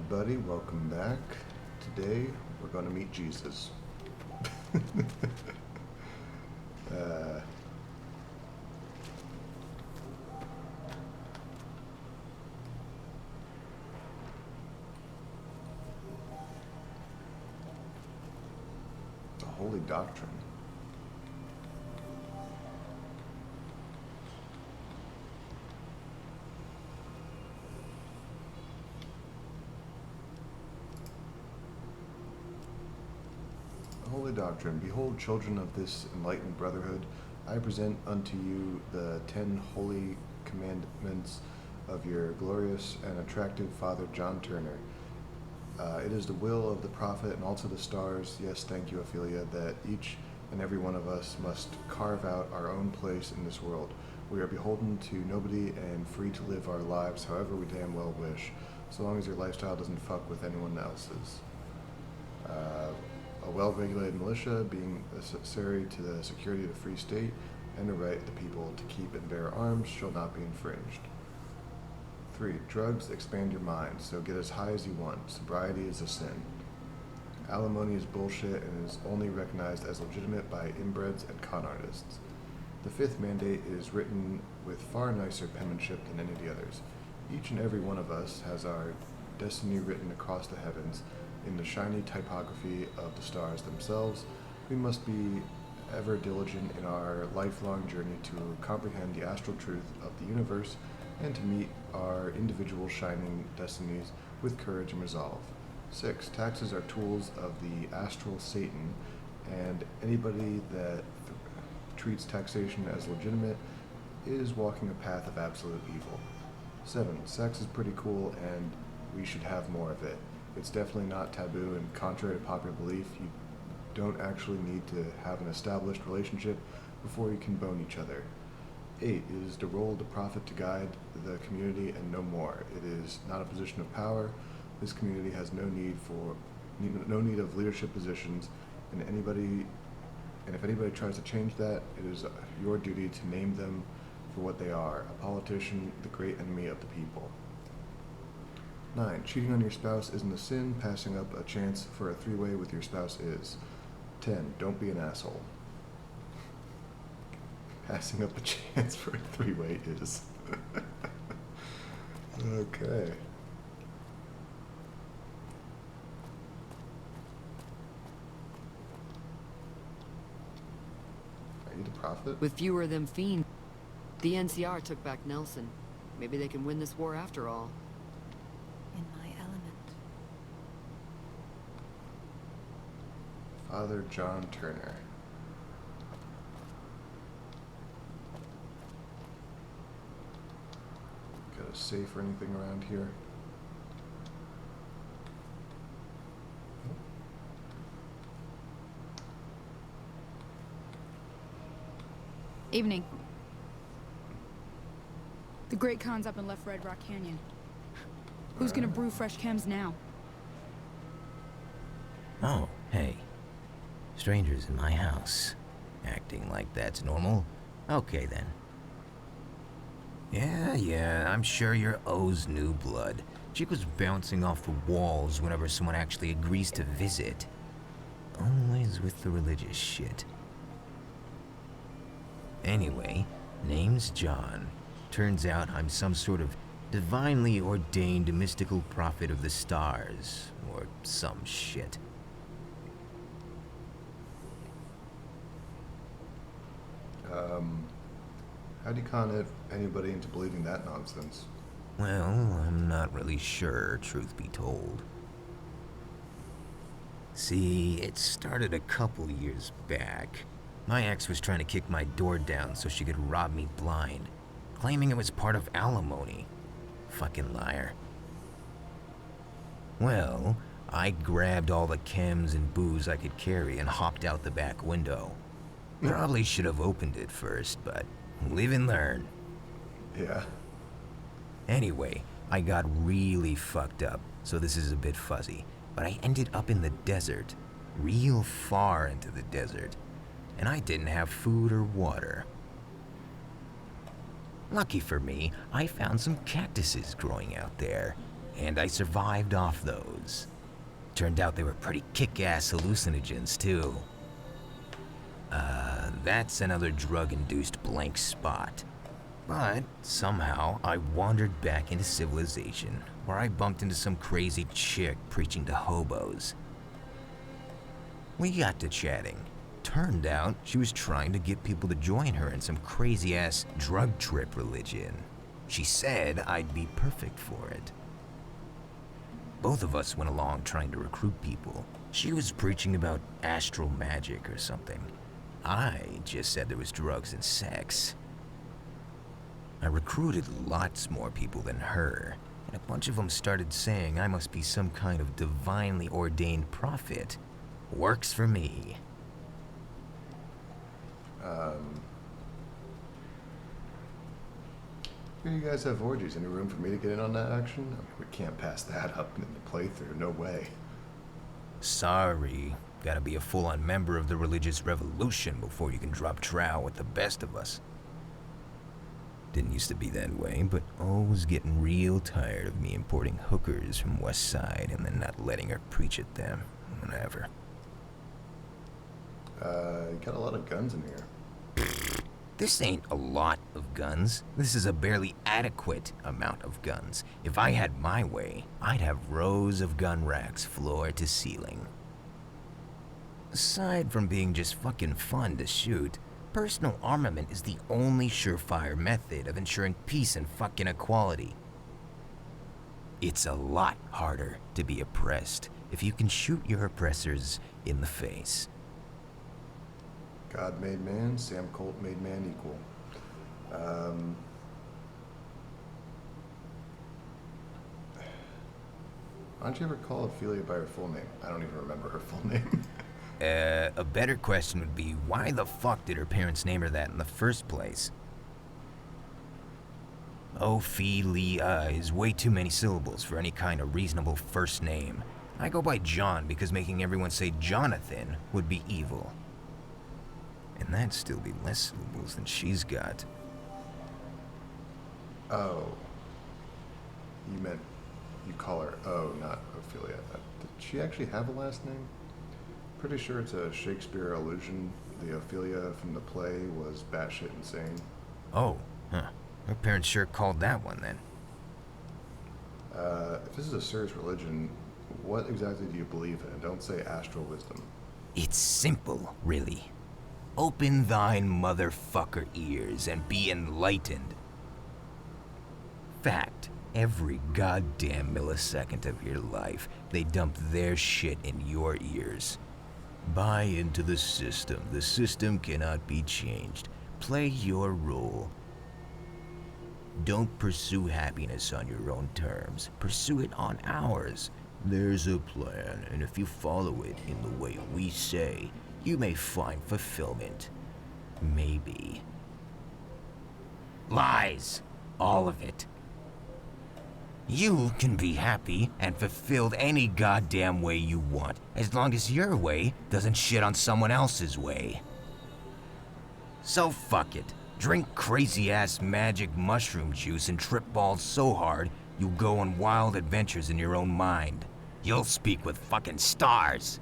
everybody, welcome back. Today we're going to meet Jesus. uh, the Holy Doctrine. Holy Doctrine. Behold, children of this enlightened brotherhood, I present unto you the 10 holy commandments of your glorious and attractive Father John Turner. It is the will of the prophet and also the stars, yes, thank you, Ophelia, that each and every one of us must carve out our own place in this world. We are beholden to nobody and free to live our lives however we damn well wish, so long as your lifestyle doesn't fuck with anyone else's. A well-regulated militia being necessary to the security of the free state and the right of the people to keep and bear arms shall not be infringed. 3. Drugs expand your mind, so get as high as you want. Sobriety is a sin. Alimony is bullshit and is only recognized as legitimate by inbreds and con artists. The 5th mandate is written with far nicer penmanship than any of the others. Each and every one of us has our destiny written across the heavens in the shiny typography of the stars themselves. We must be ever diligent in our lifelong journey to comprehend the astral truth of the universe and to meet our individual shining destinies with courage and resolve. 6. Taxes are tools of the astral Satan, and anybody that treats taxation as legitimate is walking a path of absolute evil. 7. Sex is pretty cool and we should have more of it. It's definitely not taboo, and contrary to popular belief, you don't actually need to have an established relationship before you can bone each other. 8. It is the role of the prophet to guide the community and no more. It is not a position of power. This community has no need of leadership positions, and if anybody tries to change that, it is your duty to name them for what they are, a politician, the great enemy of the people. 9. Cheating on your spouse isn't a sin. Passing up a chance for a three-way with your spouse is. 10. Don't be an asshole. Passing up a chance for a three-way is. Okay. Are you the prophet? With fewer of them fiends, the NCR took back Nelson. Maybe they can win this war after all. In my element. Father John Turner. Got a safe or anything around here? Evening. The Great Khan's up in Left Red Rock Canyon. Who's gonna brew fresh chems now? Oh, hey. Strangers in my house. Acting like that's normal? Okay then. Yeah, I'm sure you're O's new blood. Chick was bouncing off the walls whenever someone actually agrees to visit. Always with the religious shit. Anyway, name's John. Turns out I'm some sort of divinely ordained mystical prophet of the stars, or some shit. How do you con anybody into believing that nonsense? Well, I'm not really sure, truth be told. See, it started a couple years back. My ex was trying to kick my door down so she could rob me blind, claiming it was part of alimony. Fucking liar. Well, I grabbed all the chems and booze I could carry and hopped out the back window. Probably should have opened it first, but live and learn. Yeah. Anyway, I got really fucked up, so this is a bit fuzzy, but I ended up in the desert, real far into the desert, and I didn't have food or water. Lucky for me, I found some cactuses growing out there. and I survived off those. Turned out they were pretty kick-ass hallucinogens, too. That's another drug-induced blank spot. But somehow I wandered back into civilization, where I bumped into some crazy chick preaching to hobos. We got to chatting. Turned out she was trying to get people to join her in some crazy-ass drug trip religion. She said I'd be perfect for it. Both of us went along trying to recruit people. She was preaching about astral magic or something. I just said there was drugs and sex. I recruited lots more people than her, and a bunch of them started saying I must be some kind of divinely ordained prophet. Works for me. Here you guys have orgies. Any room for me to get in on that action? I mean, we can't pass that up in the playthrough. No way. Sorry. Gotta be a full-on member of the religious revolution before you can drop trow with the best of us. Didn't used to be that way, but O was getting real tired of me importing hookers from West Side and then not letting her preach at them. Whatever. You got a lot of guns in here. This ain't a lot of guns. This is a barely adequate amount of guns. If I had my way, I'd have rows of gun racks floor to ceiling. Aside from being just fucking fun to shoot, personal armament is the only surefire method of ensuring peace and fucking equality. It's a lot harder to be oppressed if you can shoot your oppressors in the face. God made man, Sam Colt made man equal. Why don't you ever call Ophelia by her full name? I don't even remember her full name. A better question would be, why the fuck did her parents name her that in the first place? Ophelia is way too many syllables for any kind of reasonable first name. I go by John because making everyone say Jonathan would be evil. And that'd still be less syllables than she's got. Oh. You meant you call her O, not Ophelia. Did she actually have a last name? Pretty sure it's a Shakespeare allusion. The Ophelia from the play was batshit insane. Oh, huh. Her parents sure called that one then. If this is a serious religion, what exactly do you believe in? Don't say astral wisdom. It's simple, really. Open thine motherfucker ears and be enlightened. Fact, every goddamn millisecond of your life, they dump their shit in your ears. Buy into the system. The system cannot be changed. Play your role. Don't pursue happiness on your own terms. Pursue it on ours. There's a plan, and if you follow it in the way we say, you may find fulfillment. Maybe. Lies. All of it. You can be happy and fulfilled any goddamn way you want, as long as your way doesn't shit on someone else's way. So fuck it. Drink crazy-ass magic mushroom juice and trip balls so hard, you'll go on wild adventures in your own mind. You'll speak with fucking stars.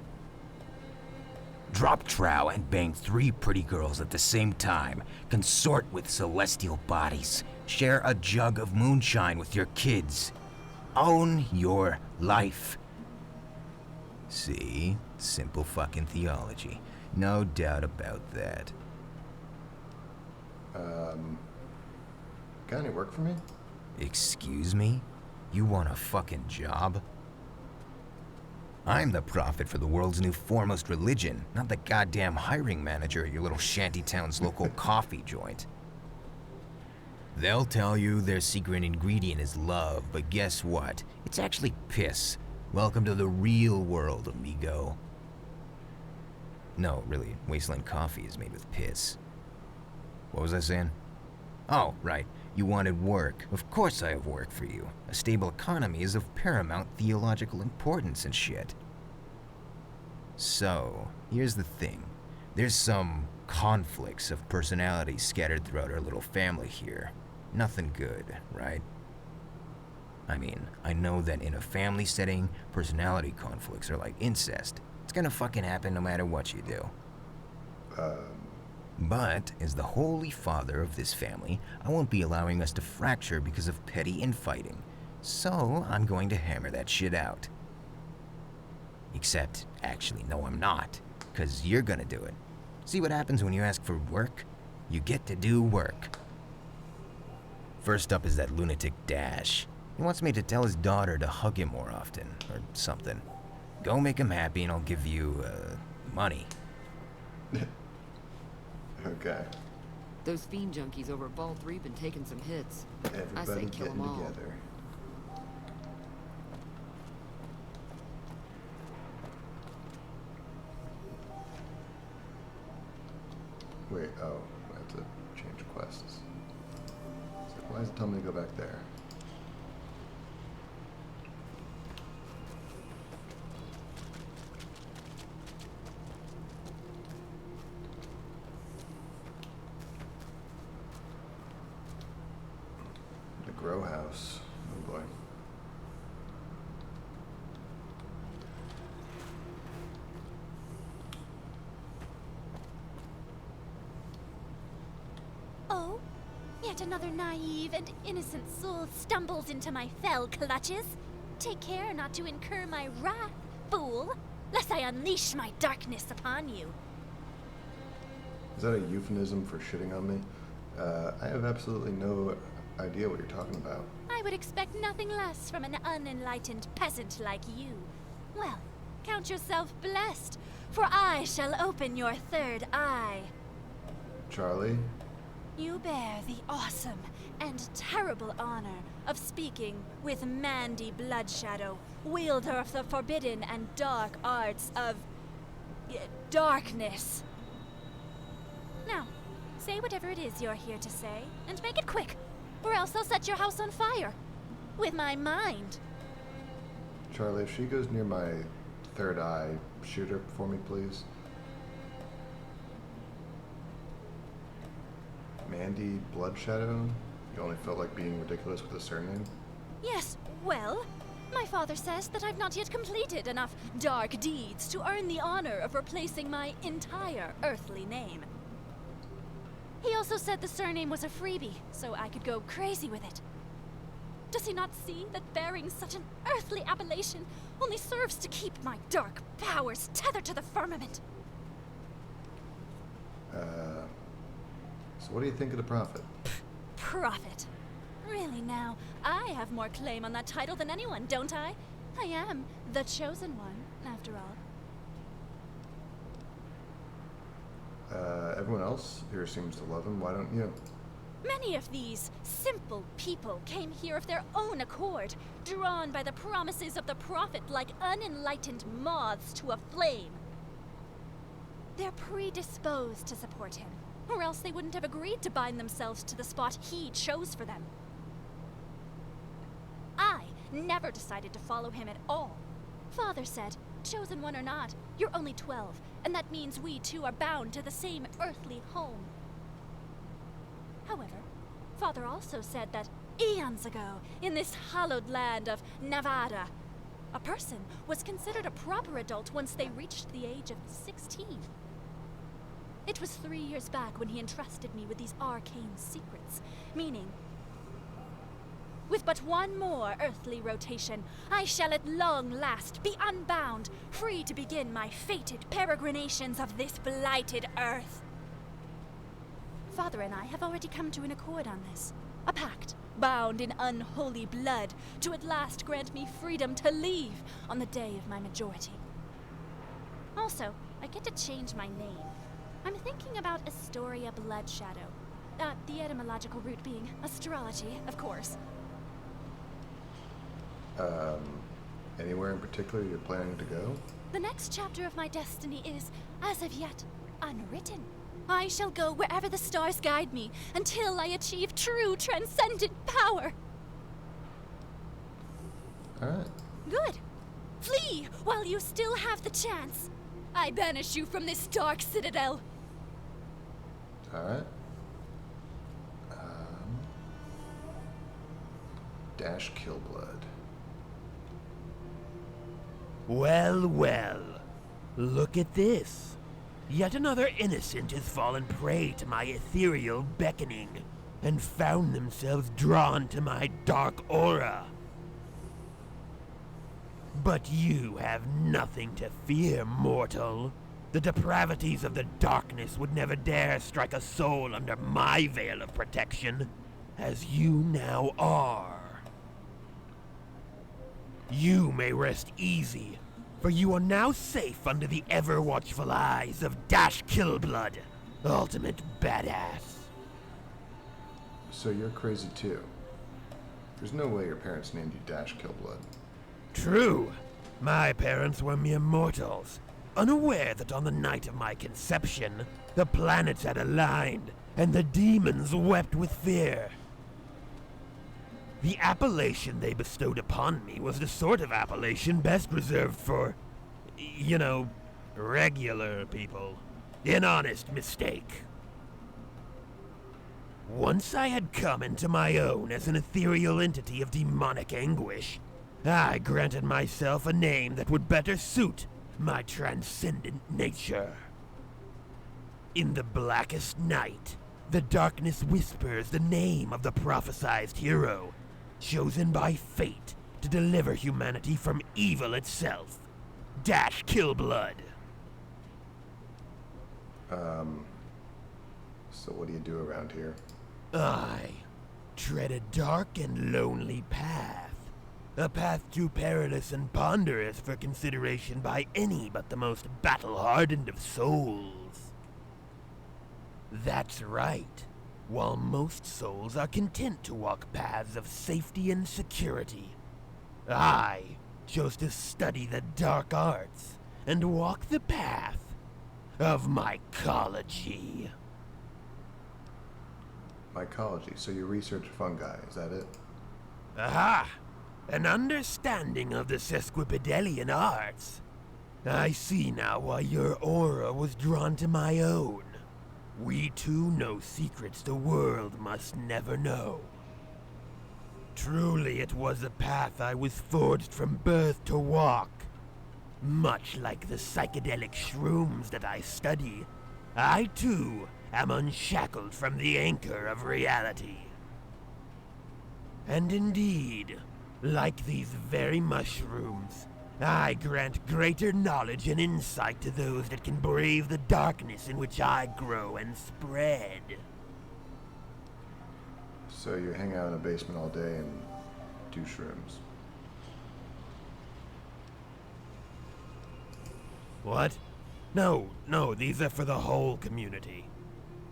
Drop trow and bang 3 pretty girls at the same time. Consort with celestial bodies. Share a jug of moonshine with your kids. Own your life. See? Simple fucking theology. No doubt about that. Got any work for me? Excuse me? You want a fucking job? I'm the prophet for the world's new foremost religion, not the goddamn hiring manager at your little shantytown's local coffee joint. They'll tell you their secret ingredient is love, but guess what? It's actually piss. Welcome to the real world, amigo. No, really, Wasteland coffee is made with piss. What was I saying? Oh, right. You wanted work. Of course I have work for you. A stable economy is of paramount theological importance and shit. So, here's the thing. There's some conflicts of personality scattered throughout our little family here. Nothing good, right? I mean, I know that in a family setting, personality conflicts are like incest. It's gonna fucking happen no matter what you do. But, as the Holy Father of this family, I won't be allowing us to fracture because of petty infighting. So, I'm going to hammer that shit out. Except, actually, no, I'm not. Because you're gonna do it. See what happens when you ask for work? You get to do work. First up is that lunatic Dash. He wants me to tell his daughter to hug him more often, or something. Go make him happy and I'll give you, money. Okay. Those fiend junkies over at Vault 3 been taking some hits. I say Everybody kill getting them all. together. Wait, oh, I have to change quests. It's like, why is it telling me to go back there? The grow house. Oh boy. Oh, yet another naive and innocent soul stumbles into my fell clutches. Take care not to incur my wrath, fool, lest I unleash my darkness upon you. Is that a euphemism for shitting on me? I have absolutely no idea what you're talking about. I would expect nothing less from an unenlightened peasant like you. Well, count yourself blessed, for I shall open your third eye. Charlie? You bear the awesome and terrible honor of speaking with Mandy Bloodshadow, wielder of the forbidden and dark arts of darkness. Now, say whatever it is you're here to say, and make it quick, or else I'll set your house on fire. With my mind. Charlie, if she goes near my third eye, shoot her for me, please. Mandy Bloodshadow? You only felt like being ridiculous with a surname? Yes, well, my father says that I've not yet completed enough dark deeds to earn the honor of replacing my entire earthly name. He also said the surname was a freebie, so I could go crazy with it. Does he not see that bearing such an earthly appellation only serves to keep my dark powers tethered to the firmament? So what do you think of the Prophet? Prophet. Really now, I have more claim on that title than anyone, don't I? I am the chosen one, after all. Everyone else here seems to love him. Why don't you? Many of these simple people came here of their own accord, drawn by the promises of the Prophet like unenlightened moths to a flame. They're predisposed to support him, or else they wouldn't have agreed to bind themselves to the spot he chose for them. I never decided to follow him at all. Father said, chosen one or not, you're only 12, and that means we two are bound to the same earthly home. However, Father also said that eons ago, in this hallowed land of Nevada, a person was considered a proper adult once they reached the age of 16. It was 3 years back when he entrusted me with these arcane secrets, meaning, with but one more earthly rotation, I shall at long last be unbound, free to begin my fated peregrinations of this blighted earth. Father and I have already come to an accord on this. A pact, bound in unholy blood, to at last grant me freedom to leave on the day of my majority. Also, I get to change my name. I'm thinking about Astoria Bloodshadow. The etymological root being astrology, of course. Anywhere in particular you're planning to go? The next chapter of my destiny is, as of yet, unwritten. I shall go wherever the stars guide me until I achieve true transcendent power. Alright. Good. Flee while you still have the chance. I banish you from this dark citadel. Alright. Dash Killblood. Well, well. Look at this. Yet another innocent has fallen prey to my ethereal beckoning and found themselves drawn to my dark aura. But you have nothing to fear, mortal. The depravities of the darkness would never dare strike a soul under my veil of protection, as you now are. You may rest easy, for you are now safe under the ever-watchful eyes of Dash Killblood, ultimate badass. So you're crazy too. There's no way your parents named you Dash Killblood. True. My parents were mere mortals, unaware that on the night of my conception, the planets had aligned, and the demons wept with fear. The appellation they bestowed upon me was the sort of appellation best reserved for, regular people. An honest mistake. Once I had come into my own as an ethereal entity of demonic anguish, I granted myself a name that would better suit my transcendent nature. In the blackest night, the darkness whispers the name of the prophesized hero, chosen by fate to deliver humanity from evil itself, Dash Killblood. So what do you do around here? I tread a dark and lonely path. A path too perilous and ponderous for consideration by any but the most battle-hardened of souls. That's right. While most souls are content to walk paths of safety and security, I chose to study the dark arts and walk the path of mycology. Mycology, so you research fungi, is that it? Aha! An understanding of the sesquipedalian arts. I see now why your aura was drawn to my own. We two know secrets the world must never know. Truly it was a path I was forged from birth to walk. Much like the psychedelic shrooms that I study, I too am unshackled from the anchor of reality. And indeed, like these very mushrooms, I grant greater knowledge and insight to those that can brave the darkness in which I grow and spread. So you hang out in a basement all day and do shrooms. What? No, these are for the whole community.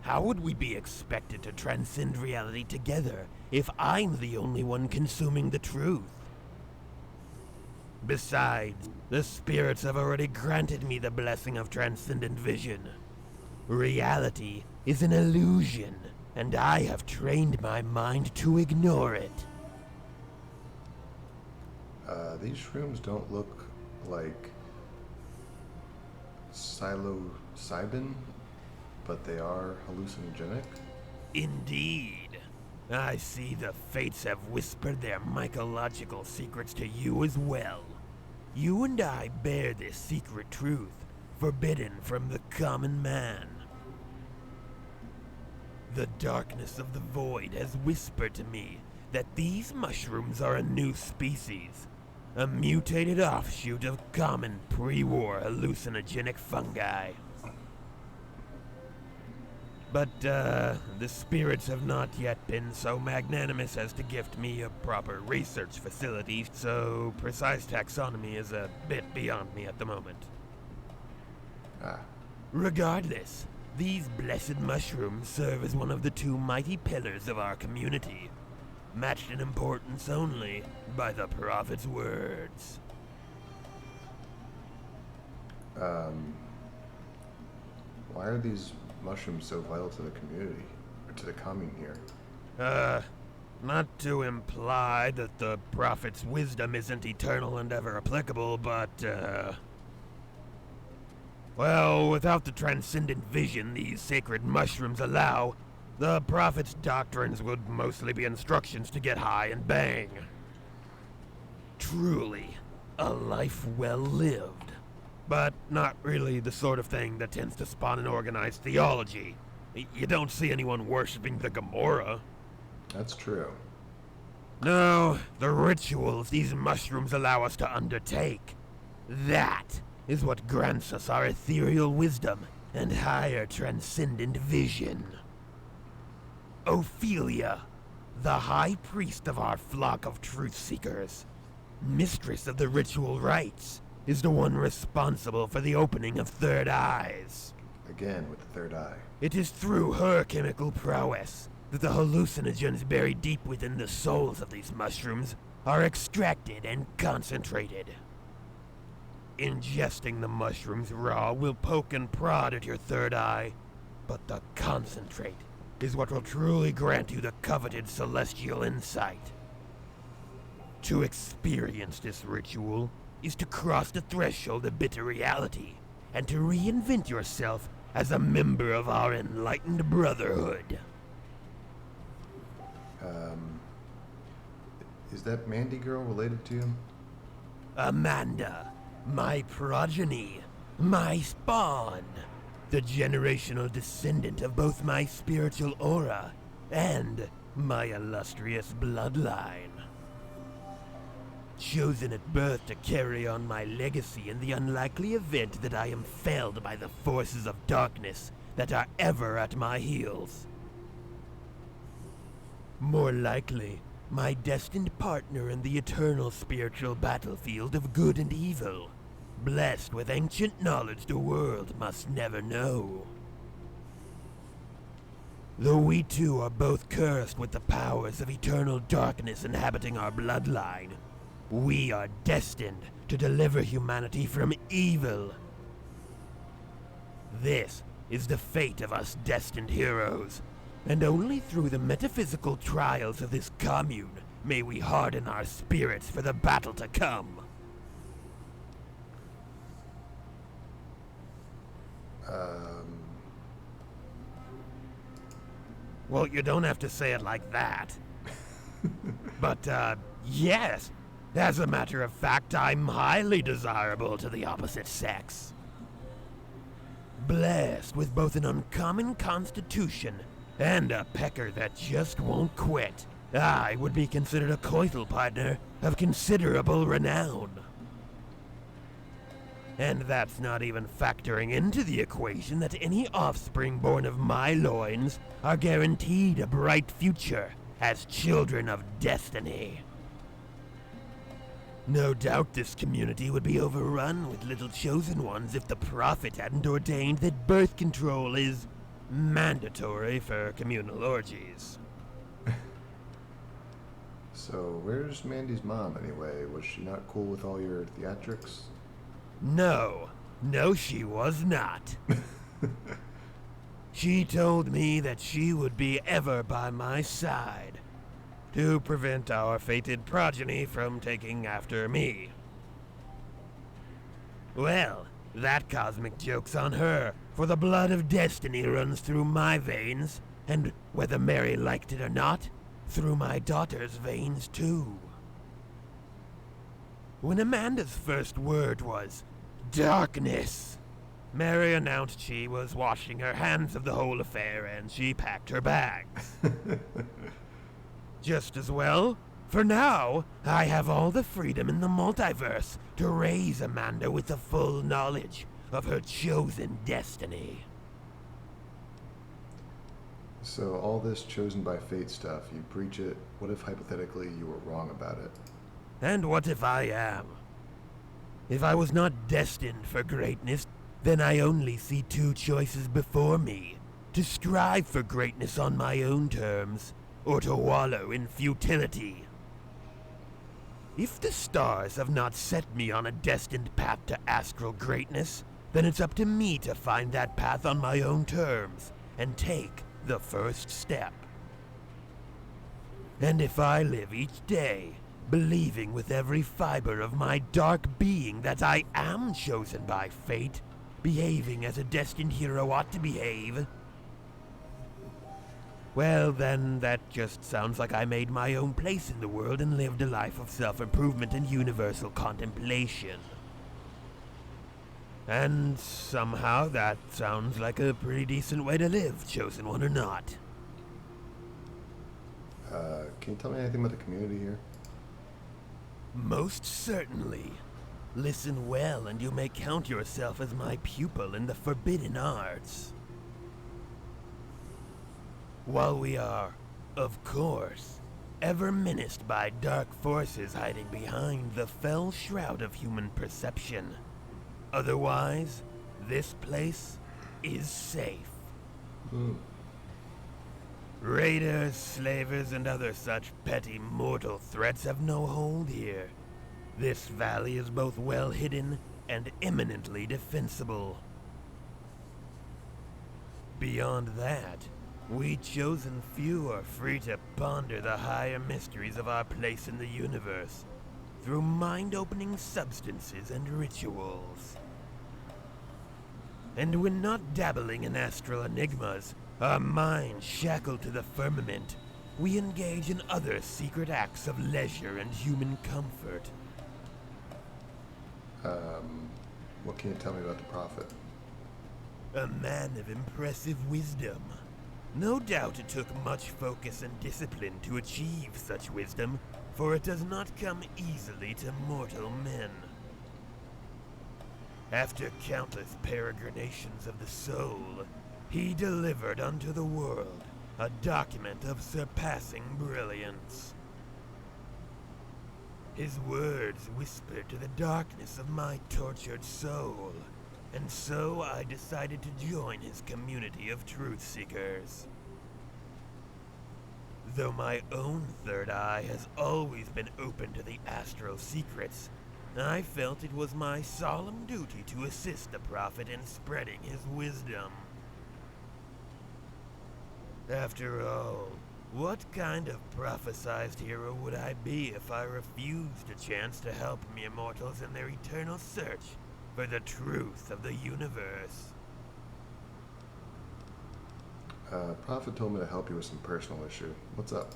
How would we be expected to transcend reality together if I'm the only one consuming the truth? Besides, the spirits have already granted me the blessing of transcendent vision. Reality is an illusion, and I have trained my mind to ignore it. These shrooms don't look like psilocybin, but they are hallucinogenic. Indeed. I see the fates have whispered their mycological secrets to you as well. You and I bear this secret truth, forbidden from the common man. The darkness of the void has whispered to me that these mushrooms are a new species, a mutated offshoot of common pre-war hallucinogenic fungi. But, the spirits have not yet been so magnanimous as to gift me a proper research facility, so precise taxonomy is a bit beyond me at the moment. Regardless, these blessed mushrooms serve as one of the two mighty pillars of our community, matched in importance only by the prophet's words. Why are these mushrooms so vital to the community, or to the commune here? Not to imply that the prophet's wisdom isn't eternal and ever applicable, but, well, without the transcendent vision these sacred mushrooms allow, the prophet's doctrines would mostly be instructions to get high and bang. Truly, A life well lived. But not really the sort of thing that tends to spawn an organized theology. You don't see anyone worshipping the Gamorra. That's true. No, the rituals these mushrooms allow us to undertake. That is what grants us our ethereal wisdom and higher transcendent vision. Ophelia, the high priest of our flock of truth seekers, mistress of the ritual rites, is the one responsible for the opening of third eyes. Again with the third eye. It is through her chemical prowess that the hallucinogens buried deep within the souls of these mushrooms are extracted and concentrated. Ingesting the mushrooms raw will poke and prod at your third eye, but the concentrate is what will truly grant you the coveted celestial insight. To experience this ritual is to cross the threshold of bitter reality and to reinvent yourself as a member of our enlightened brotherhood. Is that Mandy girl related to him? Amanda, my progeny, my spawn, the generational descendant of both my spiritual aura and my illustrious bloodline. Chosen at birth to carry on my legacy in the unlikely event that I am felled by the forces of darkness that are ever at my heels. More likely, my destined partner in the eternal spiritual battlefield of good and evil, blessed with ancient knowledge the world must never know. Though we two are both cursed with the powers of eternal darkness inhabiting our bloodline, we are destined to deliver humanity from evil. This is the fate of us destined heroes, and only through the metaphysical trials of this commune may we harden our spirits for the battle to come. Well, you don't have to say it like that. But, yes. As a matter of fact, I'm highly desirable to the opposite sex. Blessed with both an uncommon constitution and a pecker that just won't quit, I would be considered a coital partner of considerable renown. And that's not even factoring into the equation that any offspring born of my loins are guaranteed a bright future as children of destiny. No doubt this community would be overrun with little chosen ones if the prophet hadn't ordained that birth control is mandatory for communal orgies. So, where's Mandy's mom anyway? Was she not cool with all your theatrics? No, she was not. She told me that she would be ever by my side to prevent our fated progeny from taking after me. Well, that cosmic joke's on her, for the blood of destiny runs through my veins, and whether Mary liked it or not, through my daughter's veins too. When Amanda's first word was, "Darkness," Mary announced she was washing her hands of the whole affair and she packed her bags. Just as well, for now, I have all the freedom in the multiverse to raise Amanda with the full knowledge of her chosen destiny. So all this chosen by fate stuff, you preach it. What if hypothetically you were wrong about it? And what if I am? If I was not destined for greatness, then I only see two choices before me: to strive for greatness on my own terms, or to wallow in futility. If the stars have not set me on a destined path to astral greatness, then it's up to me to find that path on my own terms and take the first step. And if I live each day believing with every fiber of my dark being that I am chosen by fate, behaving as a destined hero ought to behave, Well, then, that just sounds like I made my own place in the world and lived a life of self-improvement and universal contemplation. And somehow that sounds like a pretty decent way to live, chosen one or not. Can you tell me anything about the community here? Most certainly. Listen well, and you may count yourself as my pupil in the forbidden arts. While we are, of course, ever menaced by dark forces hiding behind the fell shroud of human perception. Otherwise, this place is safe. Raiders, slavers, and other such petty mortal threats have no hold here. This valley is both well hidden and eminently defensible. Beyond that, we chosen few are free to ponder the higher mysteries of our place in the universe through mind-opening substances and rituals. And when not dabbling in astral enigmas, our minds shackled to the firmament, we engage in other secret acts of leisure and human comfort. What can you tell me about the Prophet? A man of impressive wisdom. No doubt it took much focus and discipline to achieve such wisdom, for it does not come easily to mortal men. After countless peregrinations of the soul, he delivered unto the world a document of surpassing brilliance. His words whispered to the darkness of my tortured soul, and so I decided to join his community of truth seekers. Though my own third eye has always been open to the astral secrets, I felt it was my solemn duty to assist the Prophet in spreading his wisdom. After all, what kind of prophesized hero would I be if I refused a chance to help mere mortals in their eternal search for the truth of the universe? Prophet told me to help you with some personal issue. What's up?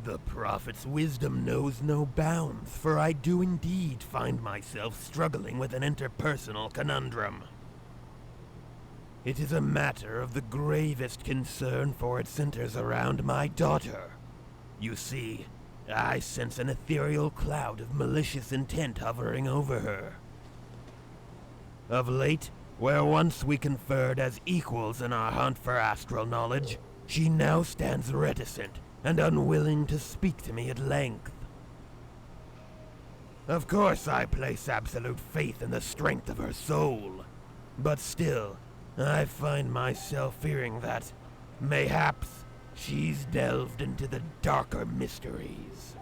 The Prophet's wisdom knows no bounds, for I do indeed find myself struggling with an interpersonal conundrum. It is a matter of the gravest concern, for it centers around my daughter. You see, I sense an ethereal cloud of malicious intent hovering over her. Of late, where once we conferred as equals in our hunt for astral knowledge, she now stands reticent and unwilling to speak to me at length. Of course, I place absolute faith in the strength of her soul, but still, I find myself fearing that, mayhaps, she's delved into the darker mysteries.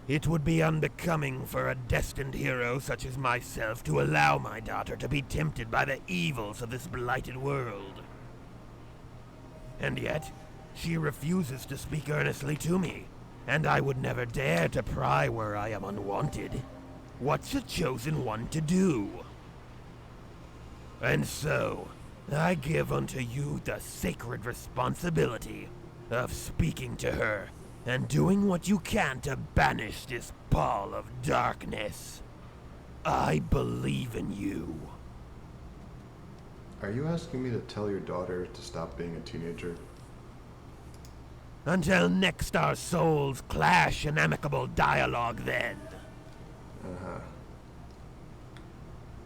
It would be unbecoming for a destined hero such as myself to allow my daughter to be tempted by the evils of this blighted world. And yet, she refuses to speak earnestly to me, and I would never dare to pry where I am unwanted. What's a chosen one to do? And so, I give unto you the sacred responsibility of speaking to her and doing what you can to banish this pall of darkness. I believe in you. Are you asking me to tell your daughter to stop being a teenager? Until next our souls clash in amicable dialogue then. Uh-huh.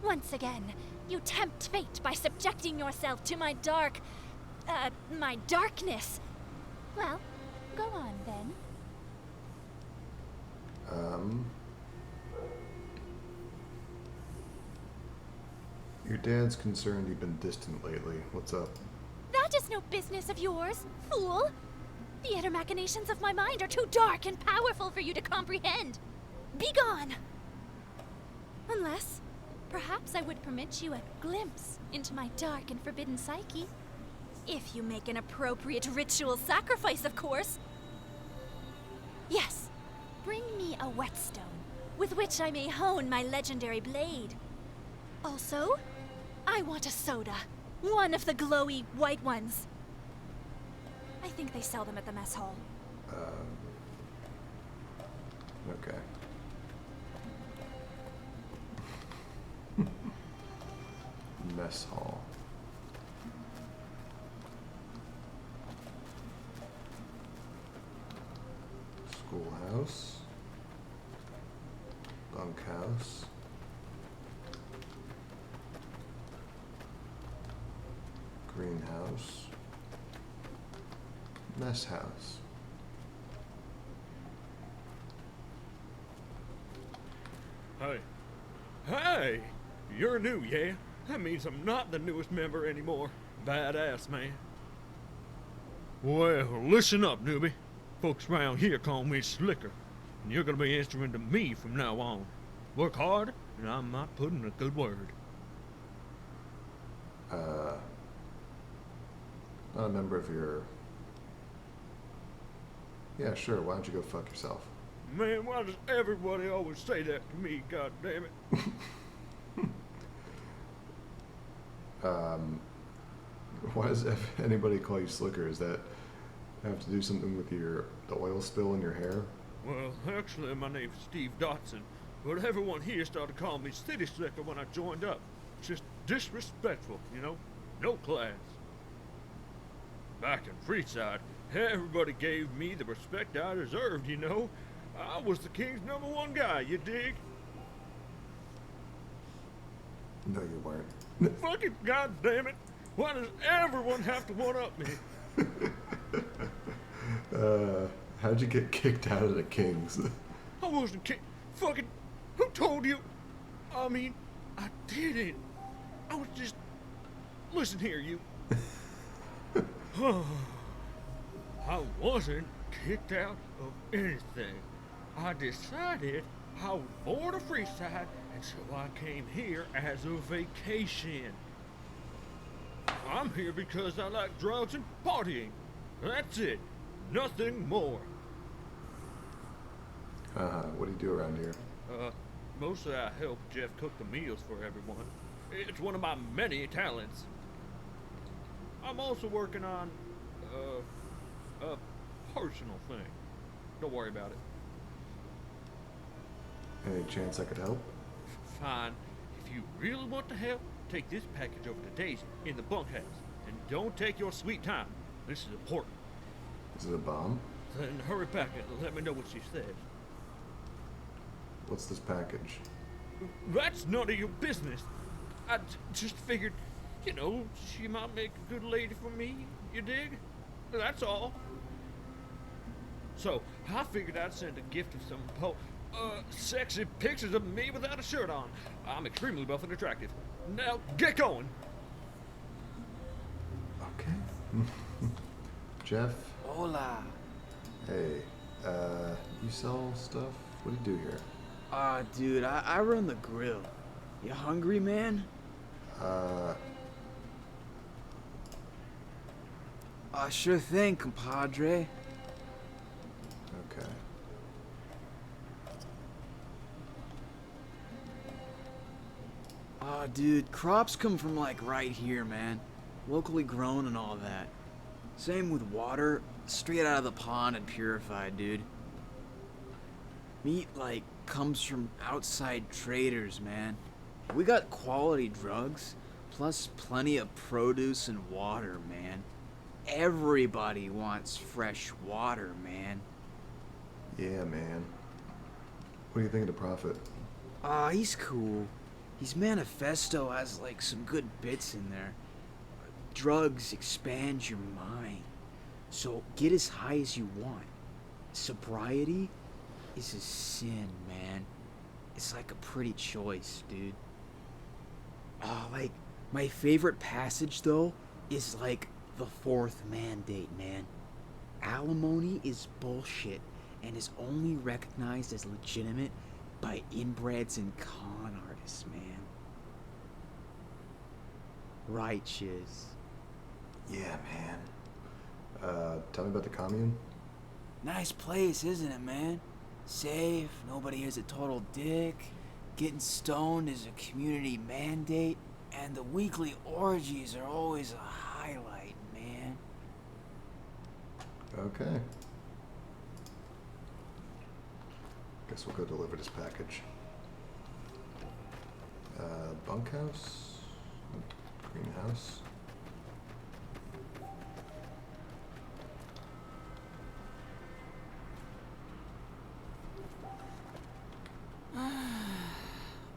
Once again, you tempt fate by subjecting yourself to my my darkness. Well, go on then. Your dad's concerned you've been distant lately. What's up? That is no business of yours, fool! The inner machinations of my mind are too dark and powerful for you to comprehend. Begone! Unless, perhaps I would permit you a glimpse into my dark and forbidden psyche. If you make an appropriate ritual sacrifice, of course. Yes, bring me a whetstone, with which I may hone my legendary blade. Also, I want a soda. One of the glowy white ones. I think they sell them at the mess hall. Okay. Mess hall. Schoolhouse. Bunkhouse. Greenhouse. Mess house. Hey. Hey! You're new, yeah? That means I'm not the newest member anymore. Badass, man. Well, listen up, newbie. Folks around here call me Slicker, and you're gonna be answering to me from now on. Work hard, and I might put in a good word. Not a member of your... Yeah, sure, why don't you go fuck yourself? Man, why does everybody always say that to me, goddammit? Why does anybody call you Slicker? Does that have to do something with the oil spill in your hair? Well, actually, my name's Steve Dotson, but everyone here started calling me City Slicker when I joined up. Just disrespectful, you know? No class. Back in Freeside, everybody gave me the respect I deserved, you know? I was the king's #1 guy, you dig? No, you weren't. Fucking goddamn it! Why does everyone have to one-up me? How'd you get kicked out of the Kings? I wasn't fucking... Who told you? I mean, I didn't. I was just... Listen here, you... I wasn't kicked out of anything. I decided I was bored of Freeside, and so I came here as a vacation. I'm here because I like drugs and partying. That's it. Nothing more. What do you do around here? Mostly I help Jeff cook the meals for everyone. It's one of my many talents. I'm also working on, a personal thing. Don't worry about it. Any chance I could help? Fine. If you really want to help, take this package over to Daisy in the bunkhouse. And don't take your sweet time. This is important. Is it a bomb? Then hurry back and let me know what she says. What's this package? That's none of your business. I just figured, you know, she might make a good lady for me, you dig? That's all. So, I figured I'd send a gift of some sexy pictures of me without a shirt on. I'm extremely buff and attractive. Now, get going! Okay. Jeff? Hola. Hey, you sell stuff? What do you do here? Dude, I run the grill. You hungry, man? Sure thing, compadre. Okay. Dude, crops come from like right here, man. Locally grown and all that. Same with water, straight out of the pond and purified, dude. Meat, like, comes from outside traders, man. We got quality drugs, plus plenty of produce and water, man. Everybody wants fresh water, man. Yeah, man. What do you think of the prophet? He's cool. His manifesto has, like, some good bits in there. Drugs expand your mind, so get as high as you want. Sobriety is a sin, man. It's like a pretty choice, dude. Like, my favorite passage, though, is like the 4th mandate, man. Alimony is bullshit and is only recognized as legitimate by inbreds and con artists, man. Righteous. Yeah, man. Tell me about the commune. Nice place, isn't it, man? Safe, nobody is a total dick. Getting stoned is a community mandate, and the weekly orgies are always a highlight, man. Okay. Guess we'll go deliver this package. Bunkhouse? Greenhouse?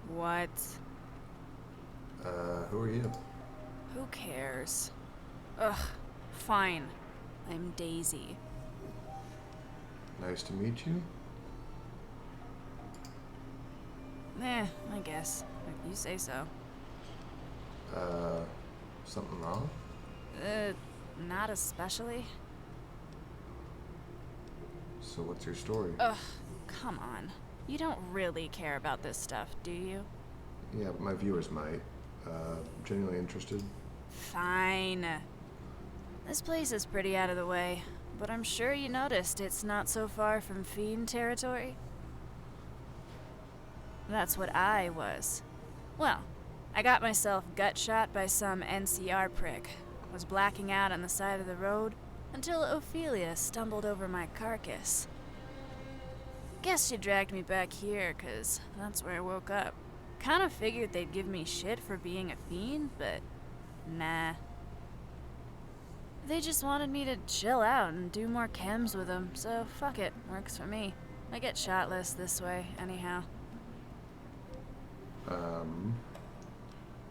What? Who are you? Who cares? Ugh, fine. I'm Daisy. Nice to meet you. I guess. If you say so. Something wrong? Not especially. So what's your story? Ugh, come on. You don't really care about this stuff, do you? Yeah, but my viewers might. Genuinely interested? Fine. This place is pretty out of the way, but I'm sure you noticed it's not so far from fiend territory. That's what I was. Well, I got myself gut shot by some NCR prick. Was blacking out on the side of the road until Ophelia stumbled over my carcass. Guess she dragged me back here, 'cause that's where I woke up. Kinda figured they'd give me shit for being a fiend, but nah. They just wanted me to chill out and do more chems with them, so fuck it, works for me. I get shot less this way, anyhow.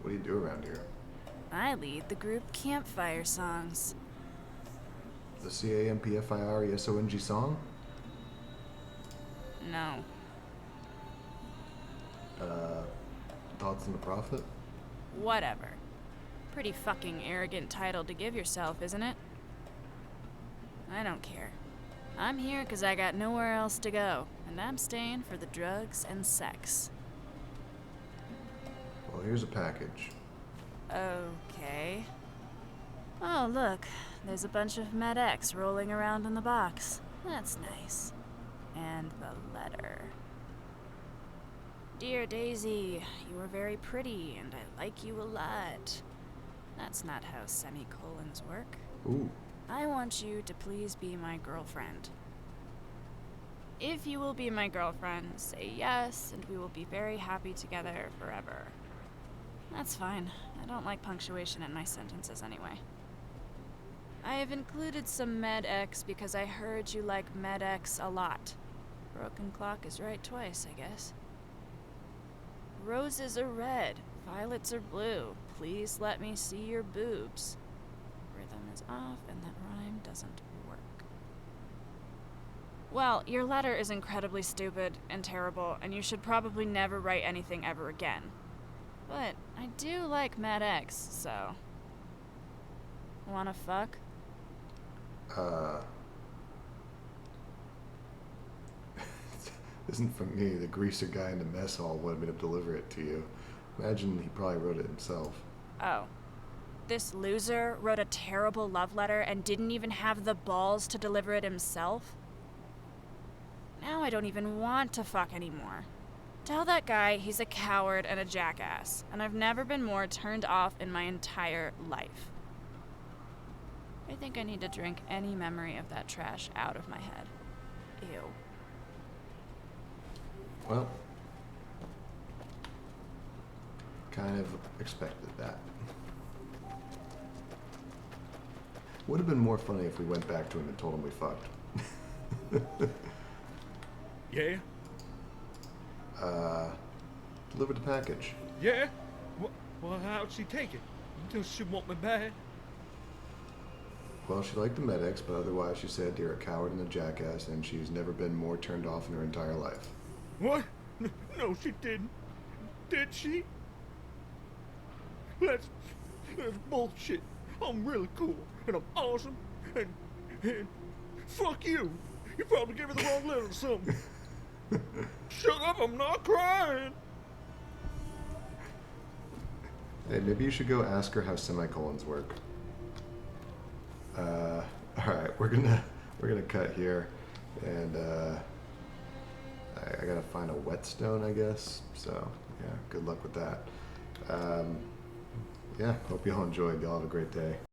What do you do around here? I lead the group Campfire Songs. The CAMPFIRESONG song? No. Thoughts on the Prophet? Whatever. Pretty fucking arrogant title to give yourself, isn't it? I don't care. I'm here 'cause I got nowhere else to go, and I'm staying for the drugs and sex. Well, here's a package. Okay. Oh, look. There's a bunch of Med-X rolling around in the box. That's nice. And the letter. Dear Daisy, you are very pretty, and I like you a lot. That's not how semicolons work. Ooh. I want you to please be my girlfriend. If you will be my girlfriend, say yes, and we will be very happy together forever. That's fine. I don't like punctuation in my sentences anyway. I have included some Med-X because I heard you like Med-X a lot. Broken clock is right twice, I guess. Roses are red, violets are blue. Please let me see your boobs. Rhythm is off and that rhyme doesn't work. Well, your letter is incredibly stupid and terrible, and you should probably never write anything ever again. But I do like Med-X, so... Wanna fuck? Isn't from me. The greaser guy in the mess hall wanted me to deliver it to you. Imagine he probably wrote it himself. Oh. This loser wrote a terrible love letter and didn't even have the balls to deliver it himself? Now I don't even want to fuck anymore. Tell that guy he's a coward and a jackass, and I've never been more turned off in my entire life. I think I need to drink any memory of that trash out of my head. Ew. Well, kind of expected that. Would have been more funny if we went back to him and told him we fucked. Yeah? Delivered the package. Yeah? Well, how'd she take it? Does she want me bad? Well, she liked the Med-X, but otherwise she said you're a coward and a jackass, and she's never been more turned off in her entire life. What? No, she didn't. Did she? That's bullshit. I'm really cool, and I'm awesome, and fuck you. You probably gave her the wrong letter or something. Shut up, I'm not crying. Hey, maybe you should go ask her how semicolons work. Alright, we're gonna cut here, and I gotta find a whetstone, I guess. So yeah, good luck with that. Yeah, hope y'all enjoyed. Y'all have a great day.